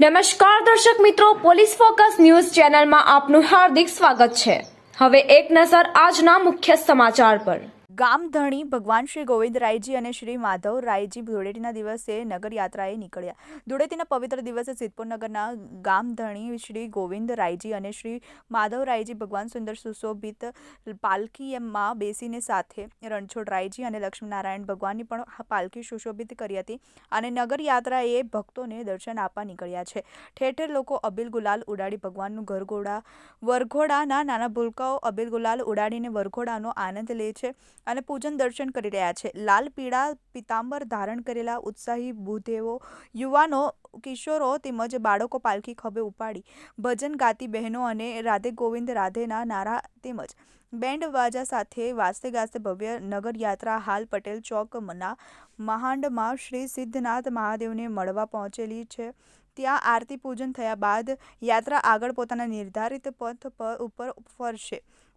નમસ્કાર દર્શક મિત્રો, પોલીસ ફોકસ ન્યૂઝ ચેનલમાં આપનું હાર્દિક સ્વાગત છે। હવે એક નજર આજના મુખ્ય સમાચાર પર। ગામધણી ભગવાન શ્રી ગોવિંદરાયજી અને શ્રી માધવરાયજી ધૂળેટીના દિવસે નગરયાત્રાએ નીકળ્યા। ધૂળેટીના પવિત્ર દિવસે સિદ્ધપુર નગરના ગામધણી શ્રી ગોવિંદરાયજી અને શ્રી માધવરાયજી ભગવાન સુંદર સુશોભિત પાલખીમાં બેસીને સાથે રણછોડરાયજી અને લક્ષ્મીનારાયણ ભગવાનની પણ પાલખી સુશોભિત કરી હતી અને નગરયાત્રાએ ભક્તોને દર્શન આપવા નીકળ્યા છે। ઠેર ઠેર લોકો અબીલ ગુલાલ ઉડાડી ભગવાનનું વરઘોડાના નાના ભૂલકાઓ અબીલ ગુલાલ ઉડાડીને વરઘોડાનો આનંદ લે છે અને પૂજન દર્શન કરી રહ્યા છે। લાલ પીળા પીતાંબર ધારણ કરેલા ઉત્સાહી ભૂદેવો, યુવાનો, કિશોરો તેમજ બાળકો પાલખી ખભે ઉપાડી ભજન ગાતી બહેનો અને રાધે ગોવિંદ રાધેના નારા તેમજ બેન્ડ બાજા સાથે વાજતે ગાજતે ભવ્ય નગરયાત્રા હાલ પટેલ ચોકના મહાંડમાં શ્રી સિદ્ધનાથ મહાદેવને મળવા પહોંચેલી છે। ત્યાં આરતી પૂજન થયા બાદ યાત્રા આગળ પોતાના નિર્ધારિત પથ ઉપર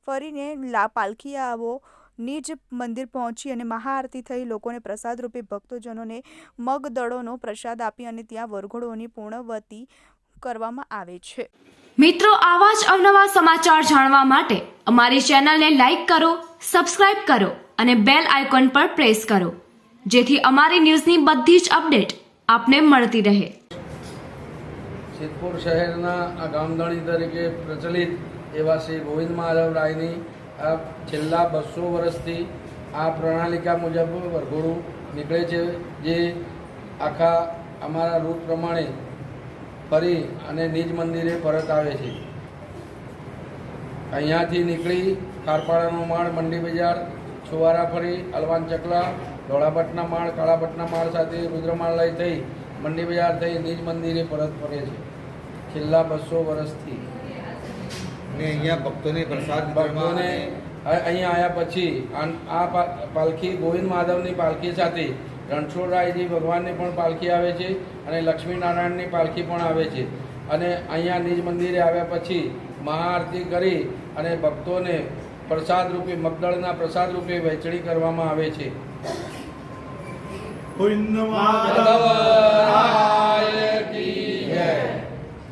ફરીને પાલખીયાઓ નિજ મંદિર પહોંચી અને મહાઆરતી થઈ લોકોને પ્રસાદ રૂપે ભક્તજનોને મગદળોનો પ્રસાદ આપી અને ત્યાં વરઘોડોની પૂર્ણવતી કરવામાં આવે છે। મિત્રો, આવા જ અવનવા સમાચાર જાણવા માટે અમારી ચેનલને લાઈક કરો, સબસ્ક્રાઇબ કરો અને બેલ આઇકોન પર પ્રેસ કરો, જેથી અમારી ન્યૂઝની બધી જ અપડેટ આપને મળતી રહે। સિદ્ધપુર શહેરના આ ગામધણી તરીકે પ્રચલિત એવા શ્રી ગોવિંદ માધવરાયની આ છેલ્લા 200 વર્ષથી આ પ્રણાલિકા મુજબ વરઘોડું નીકળે છે, જે આખા અમારા રૂટ પ્રમાણે ફરી અને નિજ મંદિરે પરત આવે છે। અહીંયાથી નીકળી ખારપાડાનો માળ, મંડી બજાર, છુવારા ફરી, અલવાન ચકલા, ધોળાપટના માળ, કાળાપટના માળ સાથે રુદ્રમાળ લઈ થઈ મંડી બજાર થઈ નિજ મંદિરે પરત ફરે છે છેલ્લા 200 વર્ષથી। ને અહીંયા ભક્તોને પ્રસાદ ભક્તોને અહીંયા આવ્યા પછી આ પાલખી ગોવિંદ માધવની પાલખી સાથે રણછોડરાયજી ભગવાનની પણ પાલખી આવે છે અને લક્ષ્મીનારાયણની પાલખી પણ આવે છે અને અહીંયા નિજ મંદિરે આવ્યા પછી મહાઆરતી કરી અને ભક્તોને પ્રસાદ રૂપે મગદળના પ્રસાદ રૂપે વહેંચણી કરવામાં આવે છે। ગોવિંદ માધવરાય